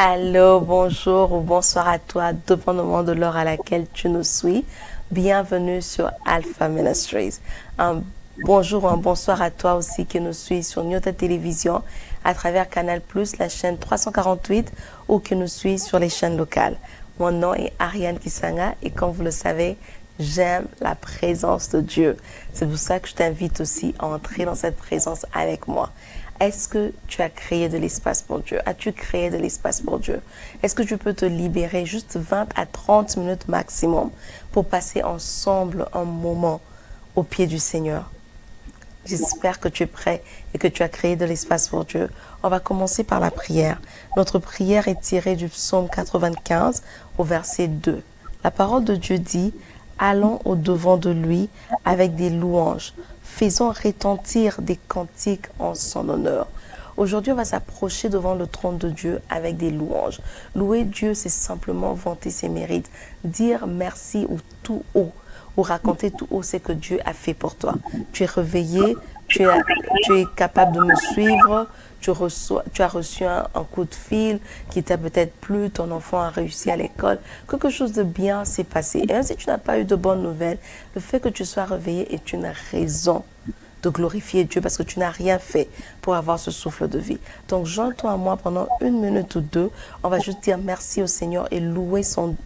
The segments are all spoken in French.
Allô, bonjour ou bonsoir à toi, dépendamment de l'heure à laquelle tu nous suis. Bienvenue sur Alpha Ministries. Un bonjour ou un bonsoir à toi aussi qui nous suis sur Nyota Télévision à travers Canal+, la chaîne 348 ou qui nous suit sur les chaînes locales. Mon nom est Ariane Kisanga et comme vous le savez, j'aime la présence de Dieu. C'est pour ça que je t'invite aussi à entrer dans cette présence avec moi. Est-ce que tu as créé de l'espace pour Dieu? As-tu créé de l'espace pour Dieu? Est-ce que tu peux te libérer juste 20 à 30 minutes maximum pour passer ensemble un moment au pied du Seigneur? J'espère que tu es prêt et que tu as créé de l'espace pour Dieu. On va commencer par la prière. Notre prière est tirée du psaume 95 au verset 2. La parole de Dieu dit: allons au-devant de lui avec des louanges. Faisons retentir des cantiques en son honneur. Aujourd'hui, on va s'approcher devant le trône de Dieu avec des louanges. Louer Dieu, c'est simplement vanter ses mérites, dire merci ou tout haut, ou raconter tout haut ce que Dieu a fait pour toi. Tu es réveillé, tu es capable de me suivre, tu as reçu un coup de fil qui t'a peut-être plu, ton enfant a réussi à l'école, quelque chose de bien s'est passé. Et même si tu n'as pas eu de bonnes nouvelles, le fait que tu sois réveillé est une raison de glorifier Dieu parce que tu n'as rien fait pour avoir ce souffle de vie. Donc, joins-toi à moi pendant 1 minute ou 2. On va juste dire merci au Seigneur et louer son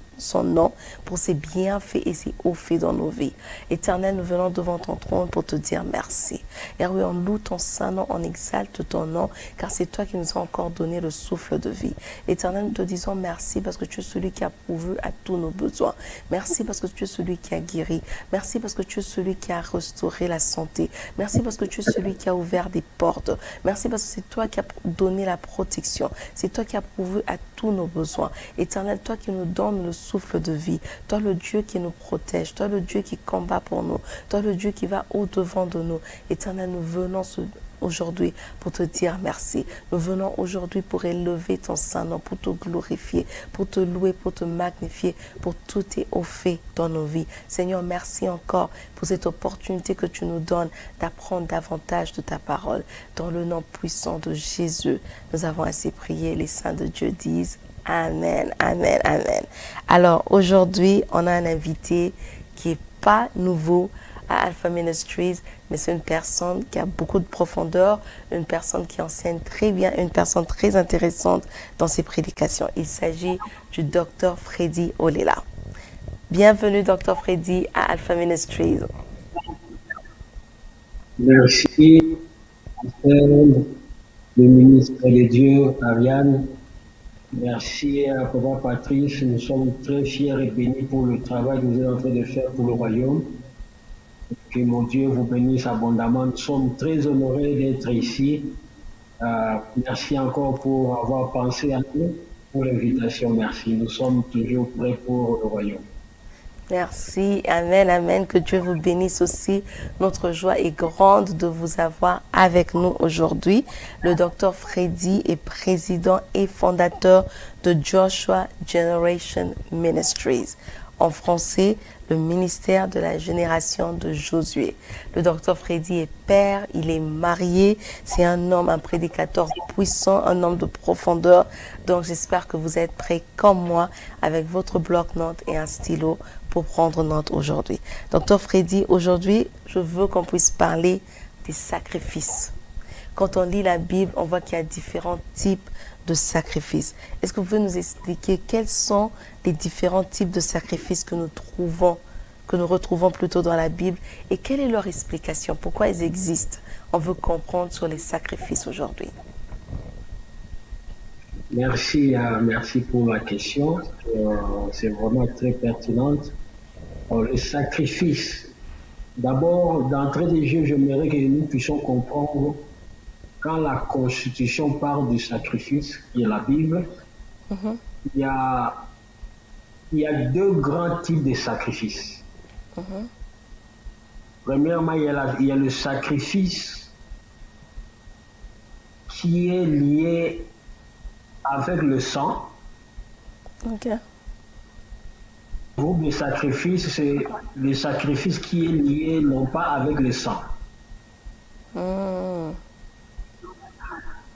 nom pour ses bienfaits et ses hauts faits dans nos vies. Éternel, nous venons devant ton trône pour te dire merci. Et oui, on loue ton saint nom, on exalte ton nom, car c'est toi qui nous as encore donné le souffle de vie. Éternel, nous te disons merci parce que tu es celui qui a pourvu à tous nos besoins. Merci parce que tu es celui qui a guéri. Merci parce que tu es celui qui a restauré la santé. Merci parce que tu es celui qui a ouvert des portes. Merci parce que c'est toi qui as donné la protection. C'est toi qui as pourvu à tous nos besoins. Éternel, toi qui nous donnes le souffle de vie, toi le Dieu qui nous protège, toi le Dieu qui combat pour nous, toi le Dieu qui va au-devant de nous. Éternel, nous venons aujourd'hui pour te dire merci. Nous venons aujourd'hui pour élever ton saint nom, pour te glorifier, pour te louer, pour te magnifier, pour tout tes hauts faits dans nos vies. Seigneur, merci encore pour cette opportunité que tu nous donnes d'apprendre davantage de ta parole. Dans le nom puissant de Jésus, nous avons ainsi prié. Les saints de Dieu disent Amen, amen, amen. Alors aujourd'hui, on a un invité qui n'est pas nouveau à Alpha Ministries, mais c'est une personne qui a beaucoup de profondeur, une personne qui enseigne très bien, une personne très intéressante dans ses prédications. Il s'agit du Dr. Freddy Olela. Bienvenue, Dr. Freddy, à Alpha Ministries. Merci, le ministre de Dieu, Ariane. Merci à Papa Patrice. Nous sommes très fiers et bénis pour le travail que vous êtes en train de faire pour le royaume. Que mon Dieu vous bénisse abondamment. Nous sommes très honorés d'être ici. Merci encore pour avoir pensé à nous, pour l'invitation. Merci. Nous sommes toujours prêts pour le royaume. Merci, amen, amen, que Dieu vous bénisse aussi. Notre joie est grande de vous avoir avec nous aujourd'hui. Le docteur Freddy est président et fondateur de Joshua Generation Ministries. En français, le ministère de la génération de Josué. Le docteur Freddy est père, il est marié, c'est un homme, un prédicateur puissant, un homme de profondeur. Donc j'espère que vous êtes prêts comme moi avec votre bloc-notes et un stylo pour prendre note aujourd'hui. Docteur Freddy, aujourd'hui, je veux qu'on puisse parler des sacrifices. Quand on lit la Bible, on voit qu'il y a différents types de sacrifices. Est-ce que vous pouvez nous expliquer quels sont les différents types de sacrifices que nous retrouvons plutôt dans la Bible et quelle est leur explication? Pourquoi ils existent? On veut comprendre sur les sacrifices aujourd'hui. Merci, merci pour la question. C'est vraiment très pertinente. Le sacrifice. D'abord, d'entrée de jeu, j'aimerais que nous puissions comprendre quand la Constitution parle du sacrifice, qui est la Bible, il y a deux grands types de sacrifices. Premièrement, il y a le sacrifice qui est lié avec le sang. Le groupe de sacrifice, c'est le sacrifice qui est lié non pas avec le sang.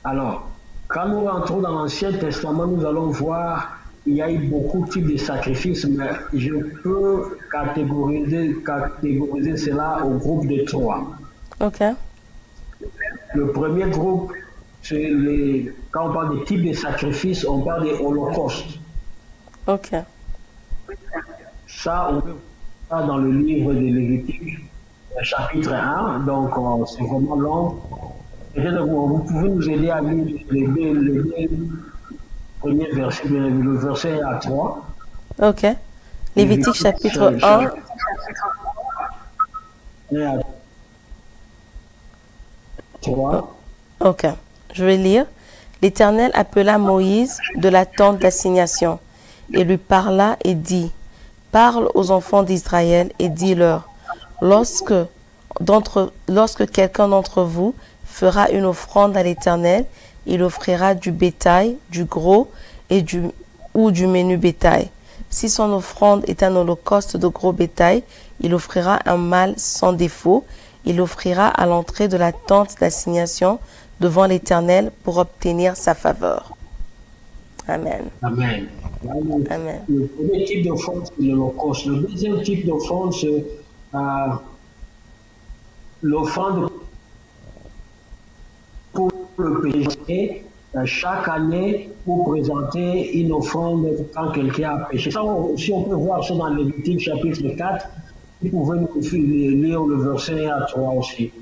Alors, Quand nous rentrons dans l'Ancien Testament, nous allons voir il y a eu beaucoup de types de sacrifices, mais je peux catégoriser cela au groupe de trois. Ok. Le premier groupe, c'est quand on parle des types de sacrifices, on parle des holocaustes. Ok. Ça, on peut voir dans le livre de Lévitique, chapitre 1, donc c'est vraiment long. Vous pouvez nous aider à lire les premiers versets, le verset à 3. Ok. Lévitique chapitre 1. À 3. Ok. Je vais lire. L'Éternel appela Moïse de la tente d'assignation et lui parla et dit, parle aux enfants d'Israël et dis-leur, lorsque quelqu'un d'entre vous fera une offrande à l'Éternel, il offrira du bétail, du gros ou du menu bétail. Si son offrande est un holocauste de gros bétail, il offrira un mâle sans défaut. Il offrira à l'entrée de la tente d'assignation devant l'Éternel pour obtenir sa faveur. Amen. Amen. Amen. Le premier type d'offrande, c'est l'holocauste. Le deuxième type d'offrande, c'est l'offrande pour le péché. Chaque année, pour présenter une offrande quand quelqu'un a péché. Ça, si on peut voir ça dans Lévitique chapitre 4, vous pouvez nous lire le verset 1 à 3 aussi.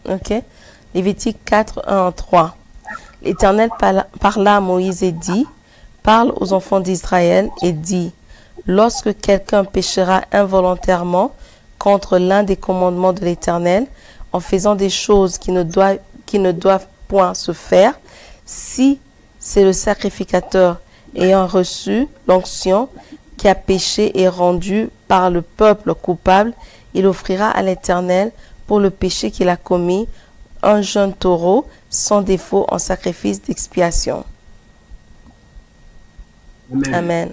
Ok. Lévitique 4, 1 à 3. L'Éternel parla à Moïse et dit, parle aux enfants d'Israël et dit, lorsque quelqu'un péchera involontairement contre l'un des commandements de l'Éternel, en faisant des choses qui ne doivent point se faire, si c'est le sacrificateur ayant reçu l'onction qui a péché et rendu par le peuple coupable, il offrira à l'Éternel pour le péché qu'il a commis un jeune taureau sans défaut en sacrifice d'expiation. Amen.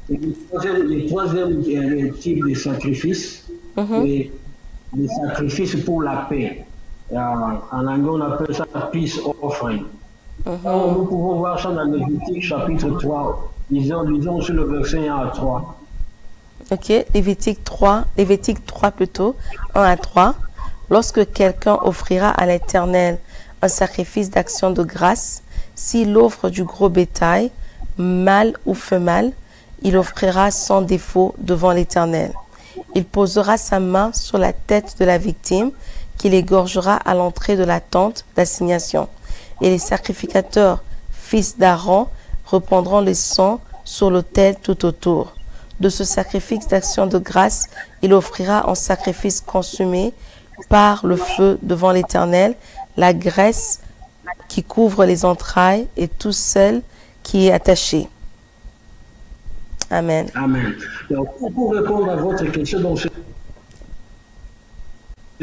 Le troisième type de sacrifice, les sacrifices pour la paix. En anglais, on appelle ça peace offering. Nous pouvons voir ça dans Lévitique chapitre 3. Lisons sur le verset 1 à 3. Ok, Lévitique 3 plutôt, 1 à 3. Lorsque quelqu'un offrira à l'Éternel un sacrifice d'action de grâce, s'il offre du gros bétail, mâle ou femelle, il offrira sans défaut devant l'Éternel. Il posera sa main sur la tête de la victime, qu'il égorgera à l'entrée de la tente d'assignation. Et les sacrificateurs, fils d'Aaron, répandront le sang sur l'autel tout autour. De ce sacrifice d'action de grâce, il offrira en sacrifice consumé par le feu devant l'Éternel la graisse qui couvre les entrailles et tout celle qui est attachée. Amen. Amen. Donc, pour répondre à votre question, donc, ce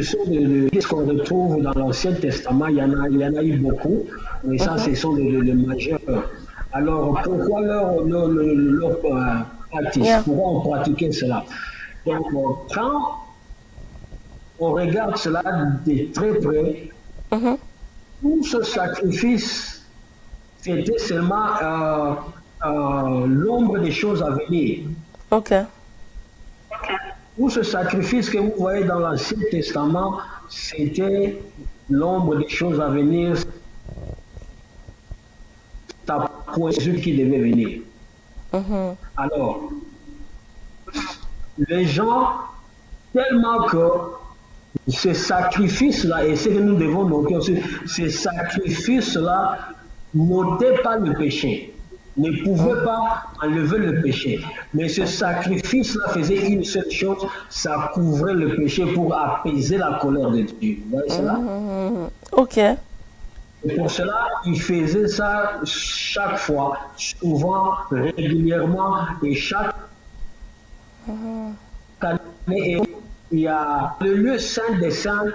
sont ce qu'on retrouve dans l'Ancien Testament, il y en a eu beaucoup, mais ça, ce sont les majeurs. Alors, pourquoi leur pratique? Pourquoi on pratiquait cela? Donc, quand on regarde cela de très près, tout ce sacrifice, c'était seulement l'ombre des choses à venir. Ok. Tout ce sacrifice que vous voyez dans l'Ancien Testament, c'était l'ombre des choses à venir. C'est pour Jésus qui devait venir. Alors, les gens, tellement que ce sacrifice-là, et ce que nous devons noter aussi, ce sacrifice-là n'ôtait pas le péché, ne pouvait pas enlever le péché. Mais ce sacrifice-là faisait une seule chose, ça couvrait le péché pour apaiser la colère de Dieu. Vous voyez cela? Ok. Et pour cela, il faisait ça chaque fois, souvent, régulièrement, et chaque année. Et il y a le lieu saint des saints,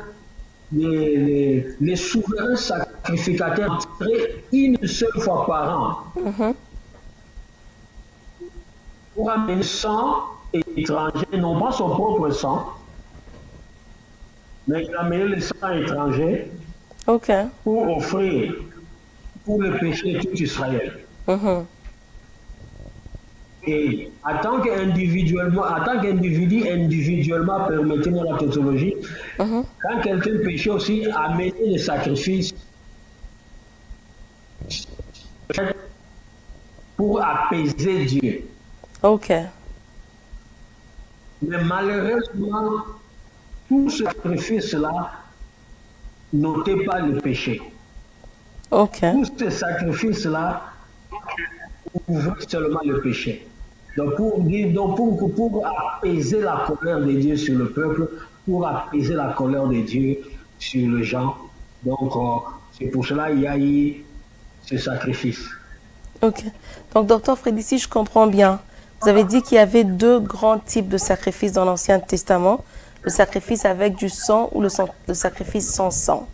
les souverains sacrificateurs entraient une seule fois par an pour amener sang étranger, non pas son propre sang, mais il amenait le sang étranger pour offrir pour le péché de tout Israël. Et en tant qu'individu, individuellement, permettez-moi la tautologie, quand quelqu'un péchait aussi, amener des sacrifices pour apaiser Dieu. Ok. Mais malheureusement, tout ce sacrifice-là n'ôtait pas le péché. Ok. Tout ce sacrifice-là couvrait seulement le péché. Donc pour apaiser la colère de Dieu sur le peuple, pour apaiser la colère de Dieu sur les gens. Donc c'est pour cela qu'il y a eu ce sacrifice. Ok. Donc, docteur Freddy, si je comprends bien, vous avez dit qu'il y avait deux grands types de sacrifices dans l'Ancien Testament. Le sacrifice avec du sang ou le sacrifice sans sang.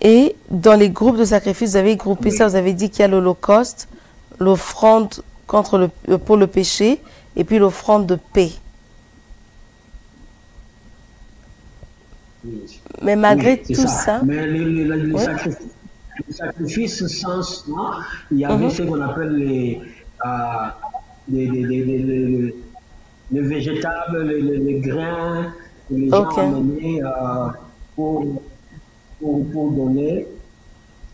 Et dans les groupes de sacrifices, vous avez groupé ça, vous avez dit qu'il y a l'Holocauste, l'offrande pour le péché et puis l'offrande de paix. Mais malgré tout ça... Mais le sacrifice sans sang, il y avait ce qu'on appelle les végétables, les grains que les gens amenaient pour donner.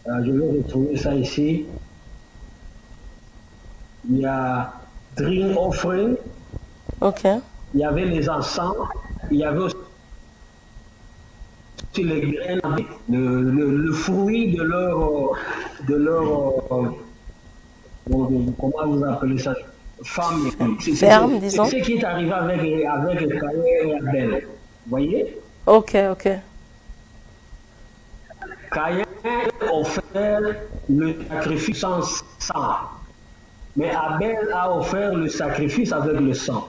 Je vais retrouver ça ici. Il y a drink offering. Ok. Il y avait les encens. Il y avait aussi les graines, le fruit de leur comment vous appelez ça, femme. Ferme, disons. C'est ce qui est arrivé avec Caïn et Abel. Vous voyez? Ok, ok. Caïn offert le sacrifice sans sang, mais Abel a offert le sacrifice avec le sang.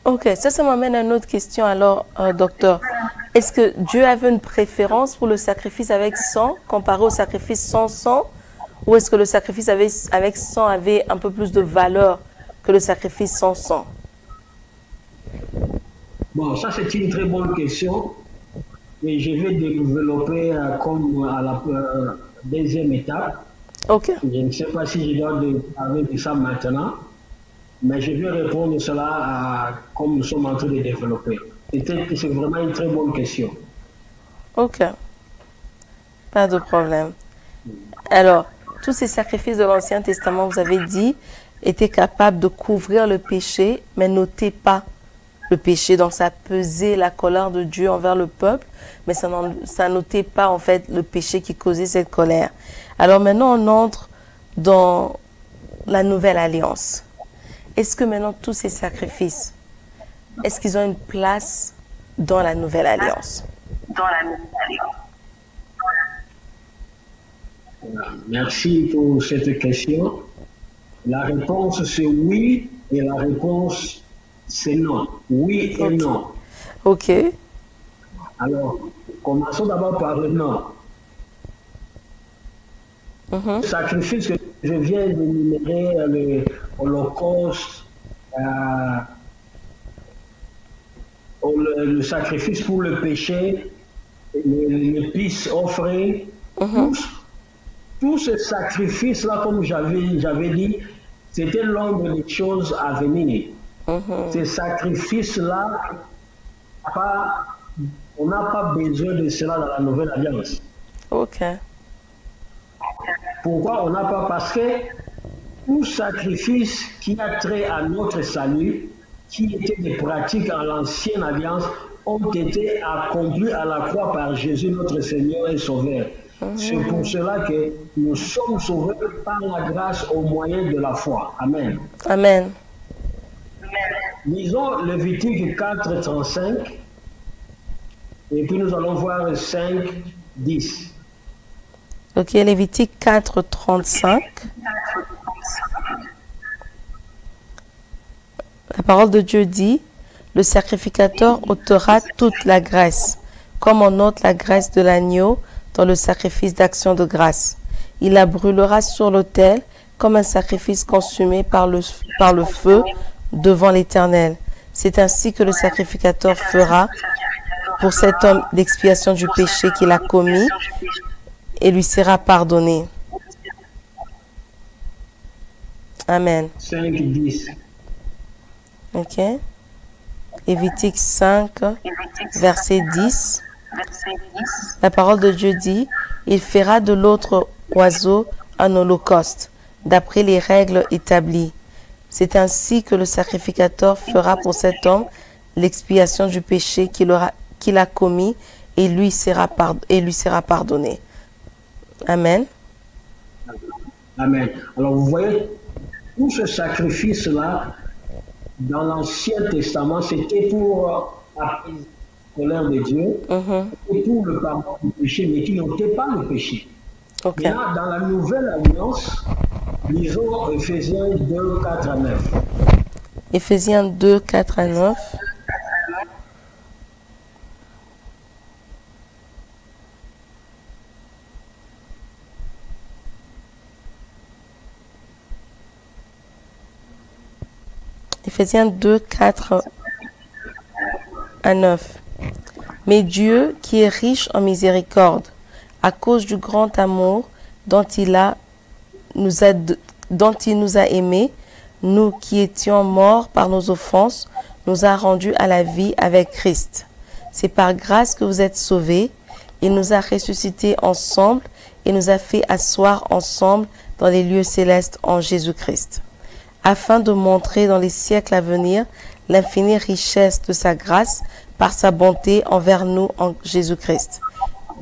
Ok, ça m'amène à une autre question alors, docteur. Est-ce que Dieu avait une préférence pour le sacrifice avec sang comparé au sacrifice sans sang? Ou est-ce que le sacrifice avec sang avait un peu plus de valeur que le sacrifice sans sang? Bon, ça c'est une très bonne question. Et je vais développer comme à la deuxième étape. Ok. Je ne sais pas si je dois parler de ça maintenant. Mais je vais répondre cela comme nous sommes en train de développer. C'est vraiment une très bonne question. Ok. Pas de problème. Alors, tous ces sacrifices de l'Ancien Testament, vous avez dit, étaient capables de couvrir le péché, mais n'ôtaient pas le péché. Donc, ça pesait la colère de Dieu envers le peuple, mais ça n'ôtait pas, en fait, le péché qui causait cette colère. Alors, maintenant, on entre dans la nouvelle alliance. Est-ce que maintenant tous ces sacrifices, est-ce qu'ils ont une place dans la nouvelle alliance? Merci pour cette question. La réponse c'est oui et la réponse c'est non. Oui et non. Ok. Alors, commençons d'abord par le non. Le sacrifice que je viens d'énumérer, l'Holocauste, le sacrifice pour le péché, le peace offering, tous ces sacrifices-là, comme j'avais dit, c'était l'ombre des choses à venir. Ces sacrifices-là, on n'a pas besoin de cela dans la nouvelle alliance. Ok. Pourquoi on n'a pas? Parce que tout sacrifice qui a trait à notre salut, qui étaient des pratiques en l'ancienne alliance, ont été accomplis à la croix par Jésus notre Seigneur et Sauveur. C'est pour cela que nous sommes sauvés par la grâce au moyen de la foi. Amen. Amen. Lisons Lévitique 4, 35 et puis nous allons voir 5, 10. Ok, Lévitique 4, 35. La parole de Dieu dit, le sacrificateur ôtera toute la graisse, comme on ôte la graisse de l'agneau dans le sacrifice d'action de grâce. Il la brûlera sur l'autel comme un sacrifice consumé par le feu devant l'Éternel. C'est ainsi que le sacrificateur fera pour cet homme d'expiation du péché qu'il a commis et lui sera pardonné. Amen. 5, 10. Ok. Lévitique 5, verset 10. La parole de Dieu dit, il fera de l'autre oiseau un holocauste, d'après les règles établies. C'est ainsi que le sacrificateur fera pour cet homme l'expiation du péché qu'il a commis et lui sera pardonné. Amen. Amen. Alors vous voyez, tout ce sacrifice-là, dans l'Ancien Testament, c'était pour apaiser la colère de Dieu, et pour le pardon du péché, mais qui n'ôtait pas le péché. Ok. Maintenant, dans la Nouvelle Alliance, lisons Éphésiens 2, 4 à 9. Éphésiens 2, 4 à 9. Éphésiens 2, 4 à 9. Mais Dieu, qui est riche en miséricorde, à cause du grand amour dont il nous a aimés, nous qui étions morts par nos offenses, nous a rendus à la vie avec Christ. C'est par grâce que vous êtes sauvés. Il nous a ressuscités ensemble et nous a fait asseoir ensemble dans les lieux célestes en Jésus-Christ, afin de montrer dans les siècles à venir l'infinie richesse de sa grâce par sa bonté envers nous en Jésus-Christ.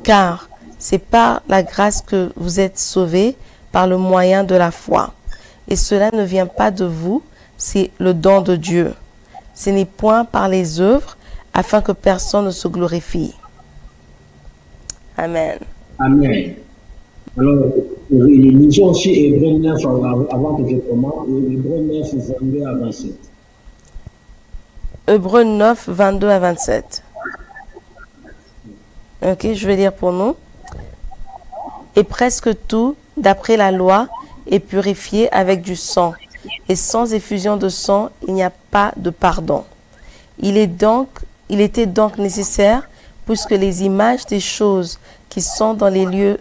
Car c'est par la grâce que vous êtes sauvés par le moyen de la foi. Et cela ne vient pas de vous, c'est le don de Dieu. Ce n'est point par les œuvres, afin que personne ne se glorifie. Amen. Amen. Alors, lisons aussi Hébreux 9 avant que je commence, Hébreux 9, 22 à 27. Hébreux 9, 22 à 27. Ok, je vais lire pour nous. Et presque tout, d'après la loi, est purifié avec du sang. Et sans effusion de sang, il n'y a pas de pardon. Il était donc nécessaire, puisque les images des choses qui sont dans les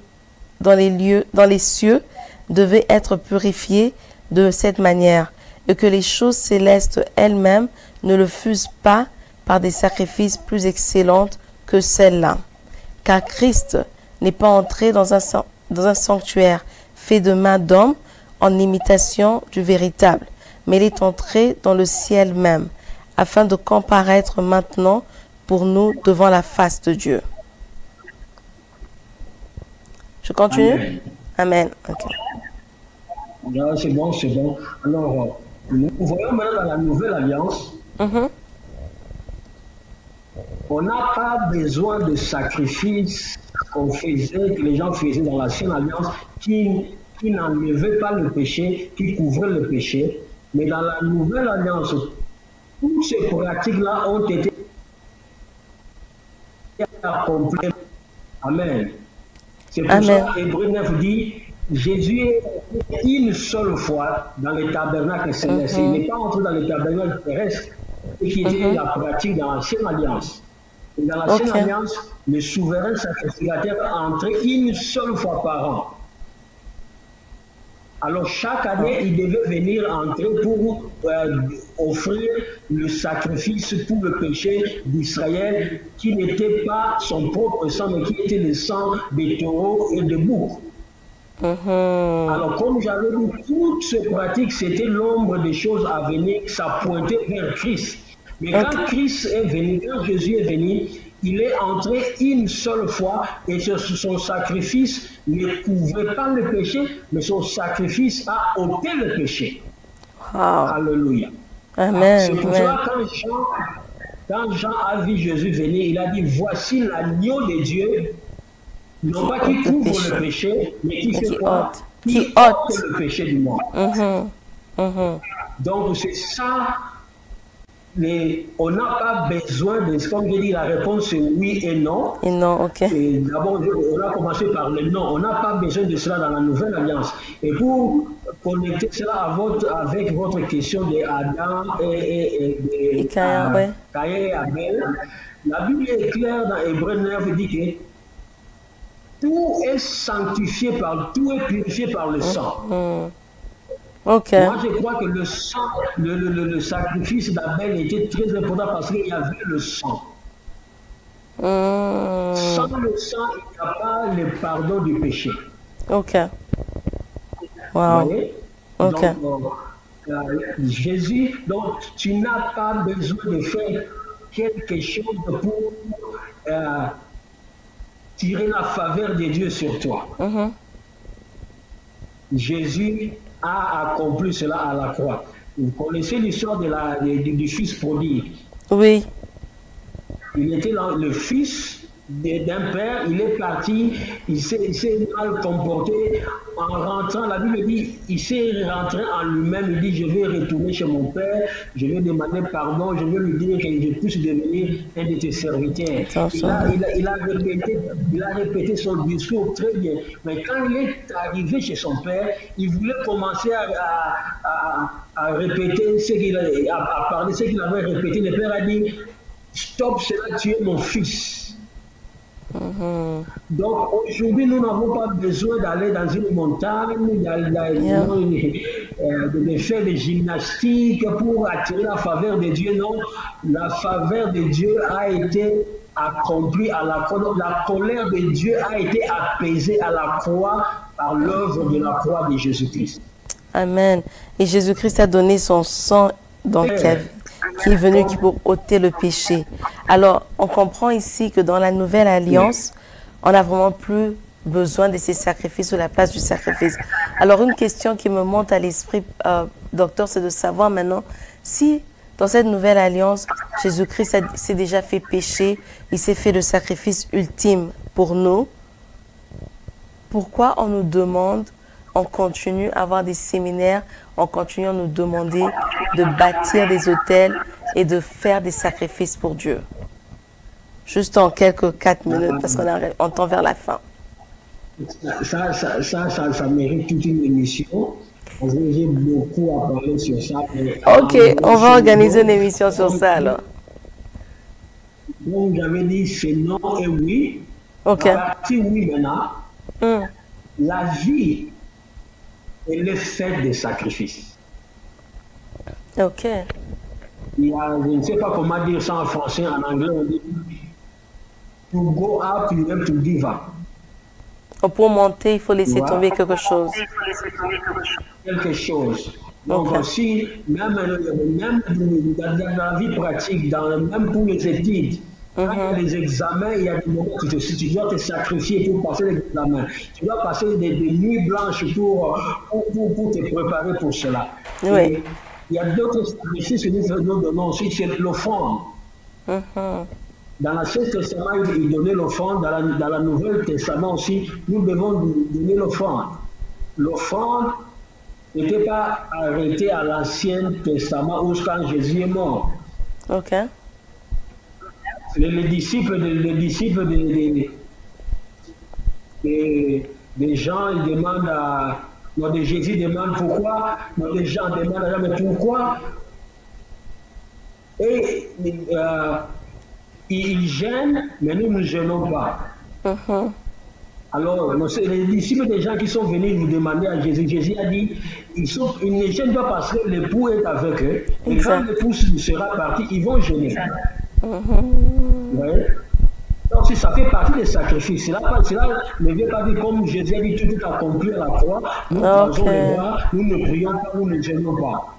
cieux devaient être purifiées de cette manière, et que les choses célestes elles-mêmes ne le fussent pas par des sacrifices plus excellents que celles-là. Car Christ n'est pas entré dans un sanctuaire fait de main d'homme en imitation du véritable, mais il est entré dans le ciel même, afin de comparaître maintenant pour nous devant la face de Dieu. Je continue? Amen. Okay. Là, c'est bon, c'est bon. Alors, nous voyons maintenant dans la Nouvelle Alliance, on n'a pas besoin de sacrifices qu'on faisait, que les gens faisaient dans l'Ancienne Alliance, qui n'enlevaient pas le péché, qui couvraient le péché. Mais dans la Nouvelle Alliance, toutes ces pratiques-là ont été accomplies. Amen. C'est pour ça que Hébreux 9 dit, Jésus est entré une seule fois dans le tabernacle céleste. Il n'est pas entré dans le tabernacle terrestre, qui était la pratique dans l'Ancienne Alliance. Et dans l'Ancienne Alliance, le souverain sacrificateur entrait une seule fois par an. Alors chaque année, il devait venir entrer pour offrir le sacrifice pour le péché d'Israël, qui n'était pas son propre sang, mais qui était le sang des taureaux et des boucs. Alors comme j'avais dit, toutes ces pratiques, c'était l'ombre des choses à venir, ça pointait vers Christ. Mais quand Christ est venu, quand Jésus est venu, il est entré une seule fois et son sacrifice ne couvrait pas le péché, mais son sacrifice a ôté le péché. Wow. Alléluia. Amen. C'est pour ça quand Jean a vu Jésus venir, il a dit, voici l'agneau de Dieu, non pas qui couvre le péché, mais qui fait quoi? Qui ôte le péché du monde. Donc c'est ça. Mais on n'a pas besoin de, comme je dis, la réponse c'est oui et non. Et non, ok. D'abord, on a commencé par le non. On n'a pas besoin de cela dans la Nouvelle Alliance. Et pour connecter cela avec votre question de Adam et Caïn et Abel, la Bible est claire dans Hébreux 9 dit que tout est sanctifié tout est purifié par le sang. Ok. Moi, je crois que le sang, le sacrifice d'Abel était très important parce qu'il y avait le sang. Sans le sang, il n'y a pas le pardon du péché. Ok. Vous Wow. voyez? Ok. Donc, Jésus, donc tu n'as pas besoin de faire quelque chose pour tirer la faveur de Dieu sur toi. Jésus a accompli cela à la croix. Vous connaissez l'histoire du fils prodigue. Oui. Il était le fils d'un père, il est parti, il s'est mal comporté. En rentrant, la Bible dit, il s'est rentré en lui-même, il dit, je vais retourner chez mon père, je vais demander pardon, je vais lui dire que je puisse devenir un de tes serviteurs. Il a répété son discours très bien. Mais quand il est arrivé chez son père, il voulait commencer à répéter à parler ce qu'il avait répété. Le père a dit, stop cela, tu es mon fils. Donc aujourd'hui, nous n'avons pas besoin d'aller dans une montagne, de faire des gymnastiques pour attirer la faveur de Dieu. Non, la faveur de Dieu a été accomplie à la croix. La colère de Dieu a été apaisée à la croix par l'œuvre de la croix de Jésus-Christ. Amen. Et Jésus-Christ a donné son sang qui est venu pour ôter le péché. Alors, on comprend ici que dans la nouvelle alliance, on n'a vraiment plus besoin de ces sacrifices ou la place du sacrifice. Alors, une question qui me monte à l'esprit, docteur, c'est de savoir maintenant si dans cette nouvelle alliance, Jésus-Christ s'est déjà fait pécher, il s'est fait le sacrifice ultime pour nous. Pourquoi on nous demande, on continue à avoir des séminaires, on continue à nous demander de bâtir des autels et de faire des sacrifices pour Dieu? Juste en quelques 4 minutes, parce qu'on tend vers la fin. Ça mérite toute une émission. J'ai beaucoup à parler sur ça. Ok, on va organiser une émission sur ça alors. Donc j'avais dit c'est non et oui. Ok. La partie oui maintenant, la vie, elle est faite de sacrifices. Ok. Il y a, je ne sais pas comment dire ça en français, en anglais, on dit to go up, you have to give up. Pour monter, il faut laisser tomber quelque chose. Quelque chose. Donc aussi, même dans la vie pratique, même pour les études, quand il y a les examens, il y a des moments où tu dois te sacrifier pour passer l'examen. Tu dois passer des nuits blanches pour te préparer pour cela. Oui. Et il y a d'autres sacrifices que nous donnons aussi, c'est l'offrande. Dans l'Ancien Testament, il donnait l'offrande. Dans la Nouvelle Testament aussi, nous devons donner l'offrande. L'offrande n'était pas arrêtée à l'Ancien Testament où quand Jésus est mort. Ok. Les disciples des gens, ils demandent à... Jésus demande pourquoi. Les gens demandent à mais pourquoi. Et ils gênent, mais nous ne gênons pas. Alors, les disciples des gens qui sont venus nous demander à Jésus, Jésus a dit, ils ne gênent pas parce que l'époux est avec eux. Et quand l'époux sera parti, ils vont gêner. Ouais. Donc, si ça fait partie des sacrifices, cela ne veut pas dire comme Jésus a dit, tout est accompli à la croix, nous croisons les bras, nous ne prions pas, nous ne gênons pas.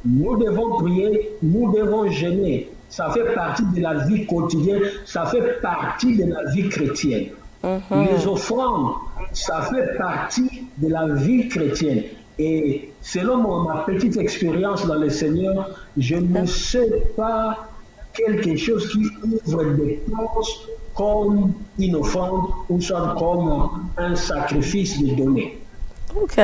Nous devons prier, nous devons gêner. Ça fait partie de la vie quotidienne, ça fait partie de la vie chrétienne. Les offrandes, ça fait partie de la vie chrétienne. Et selon ma petite expérience dans le Seigneur, je ne sais pas quelque chose qui ouvre des portes comme une offrande ou soit comme un sacrifice de donner. Ok.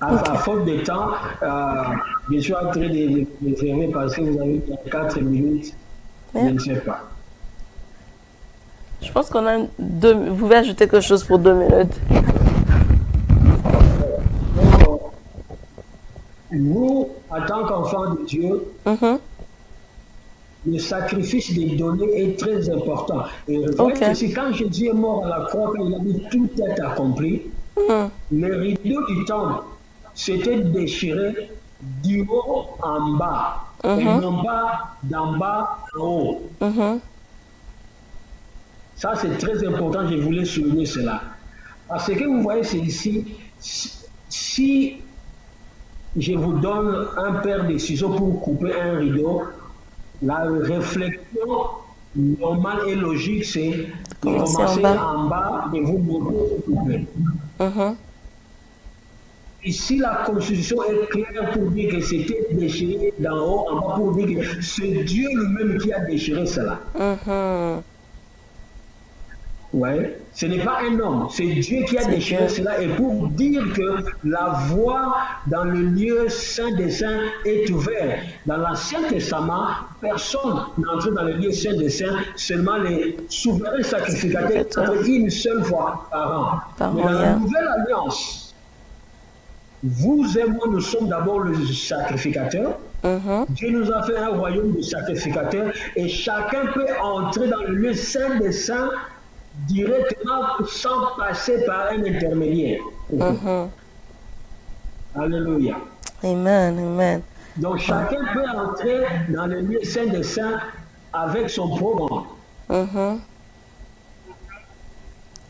À faute de temps, je suis en train de fermer parce que vous avez 4 minutes. Je ne sais pas. Je pense qu'on a vous pouvez ajouter quelque chose pour 2 minutes. Nous, en tant qu'enfants de Dieu, le sacrifice des données est très important. Et Ok. quand Jésus est mort à la croix, quand il a dit tout est accompli, les rideaux du temple s'étaient déchirés du haut en bas, et non pas d'en bas en haut. Ça, c'est très important, je voulais souligner cela. Parce que vous voyez, c'est ici, si je vous donne un paire de ciseaux pour couper un rideau, la réflexion normale et logique, c'est de commencer en bas et vous monter. Ici, la Constitution est claire pour dire que c'était déchiré d'en haut en bas, pour dire que c'est Dieu lui-même qui a déchiré cela. Ouais. Ce n'est pas un homme, c'est Dieu qui a déchiré cela, et pour dire que la voie dans le lieu saint des saints est ouverte. Dans l'Ancien Testament, personne n'entre dans le lieu saint des saints, seulement les souverains sacrificateurs entrent une seule fois par an. Mais dans la Nouvelle Alliance, vous et moi, nous sommes d'abord le sacrificateur. Dieu nous a fait un royaume de sacrificateurs, et chacun peut entrer dans le lieu saint des saints directement sans passer par un intermédiaire. Alléluia. Amen, amen. Donc chacun peut entrer dans le lieu saint des saints avec son programme.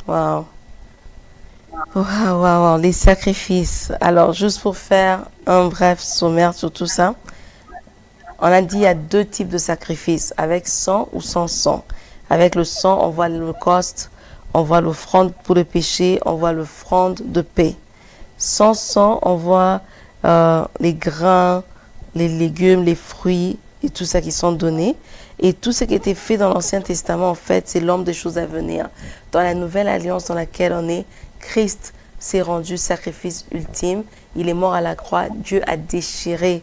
Wow. Wow. Les sacrifices. Alors, juste pour faire un bref sommaire sur tout ça, on a dit il y a deux types de sacrifices, avec sang ou sans sang. Avec le sang, on voit l'holocauste, on voit l'offrande pour le péché, on voit l'offrande de paix. Sans sang, on voit les grains, les légumes, les fruits et tout ça qui sont donnés. Et tout ce qui était fait dans l'Ancien Testament, en fait, c'est l'homme des choses à venir. Dans la nouvelle alliance dans laquelle on est, Christ s'est rendu sacrifice ultime. Il est mort à la croix. Dieu a déchiré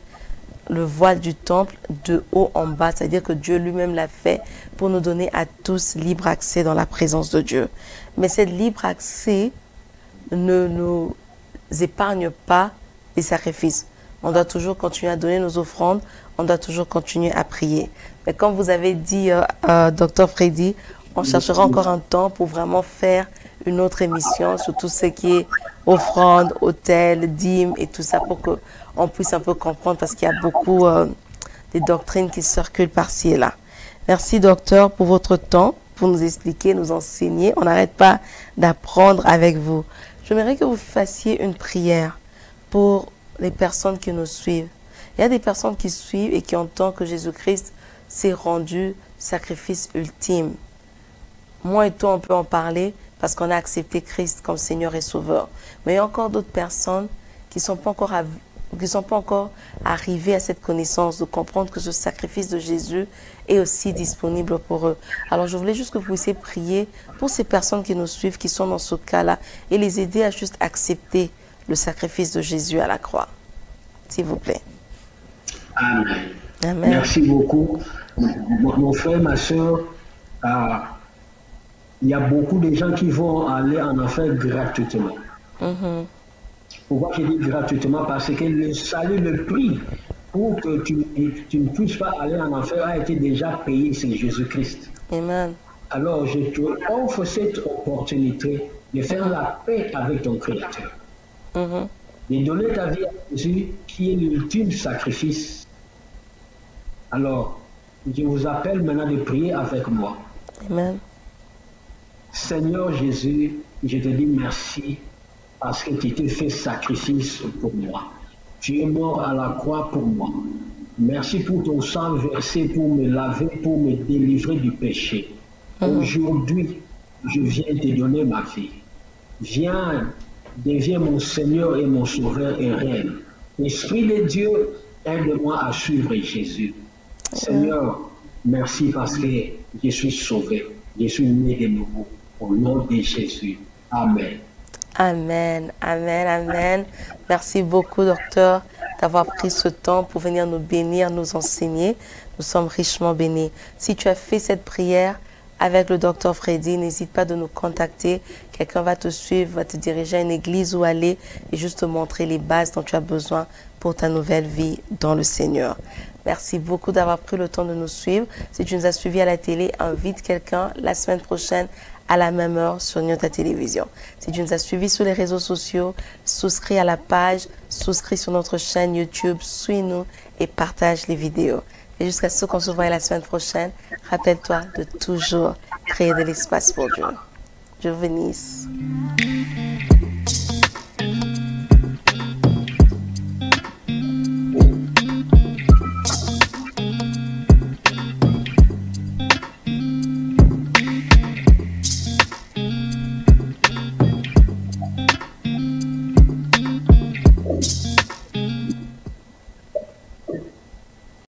le voile du temple de haut en bas, c'est-à-dire que Dieu lui-même l'a fait pour nous donner à tous libre accès dans la présence de Dieu. Mais cette libre accès ne nous épargne pas les sacrifices. On doit toujours continuer à donner nos offrandes, on doit toujours continuer à prier. Mais comme vous avez dit, Dr Freddy, on cherchera encore un temps pour vraiment faire une autre émission sur tout ce qui est offrande, autel, dîmes et tout ça, pour qu'on puisse un peu comprendre, parce qu'il y a beaucoup des doctrines qui circulent par-ci et là. Merci, docteur, pour votre temps, pour nous expliquer, nous enseigner. On n'arrête pas d'apprendre avec vous. J'aimerais que vous fassiez une prière pour les personnes qui nous suivent. Il y a des personnes qui suivent et qui entendent que Jésus-Christ s'est rendu sacrifice ultime. Moi et toi, on peut en parler parce qu'on a accepté Christ comme Seigneur et Sauveur. Mais il y a encore d'autres personnes qui ne sont pas encore arrivées à cette connaissance, de comprendre que ce sacrifice de Jésus est aussi disponible pour eux. Alors, je voulais juste que vous puissiez prier pour ces personnes qui nous suivent, qui sont dans ce cas-là, et les aider à juste accepter le sacrifice de Jésus à la croix. S'il vous plaît. Amen. Amen. Merci beaucoup. Mon frère, ma soeur, il y a beaucoup de gens qui vont aller en enfer gratuitement. Pourquoi je dis gratuitement? Parce que le salut, le prix pour que tu ne puisses pas aller en enfer a été déjà payé, c'est Jésus-Christ. Amen. Alors, je te offre cette opportunité de faire la paix avec ton Créateur. De donner ta vie à Jésus, qui est l'ultime sacrifice. Alors, je vous appelle maintenant de prier avec moi. Amen. Seigneur Jésus, je te dis merci parce que tu t'es fait sacrifice pour moi. Tu es mort à la croix pour moi. Merci pour ton sang versé pour me laver, pour me délivrer du péché. Aujourd'hui, je viens te donner ma vie. Viens, deviens mon Seigneur et mon Sauveur et Reine. Esprit de Dieu, aide-moi à suivre Jésus. Seigneur, merci parce que je suis sauvé. Je suis né de nouveau. Au nom de Jésus. Amen. Amen, amen, amen. Merci beaucoup, docteur, d'avoir pris ce temps pour venir nous bénir, nous enseigner. Nous sommes richement bénis. Si tu as fait cette prière avec le docteur Freddy, n'hésite pas de nous contacter. Quelqu'un va te suivre, va te diriger à une église où aller et juste te montrer les bases dont tu as besoin pour ta nouvelle vie dans le Seigneur. Merci beaucoup d'avoir pris le temps de nous suivre. Si tu nous as suivis à la télé, invite quelqu'un la semaine prochaine à la même heure sur Nyota Télévision. Si tu nous as suivis sur les réseaux sociaux, souscris à la page, souscris sur notre chaîne YouTube, suis-nous et partage les vidéos. Et jusqu'à ce qu'on se voie la semaine prochaine, rappelle-toi de toujours créer de l'espace pour Dieu. Dieu bénisse.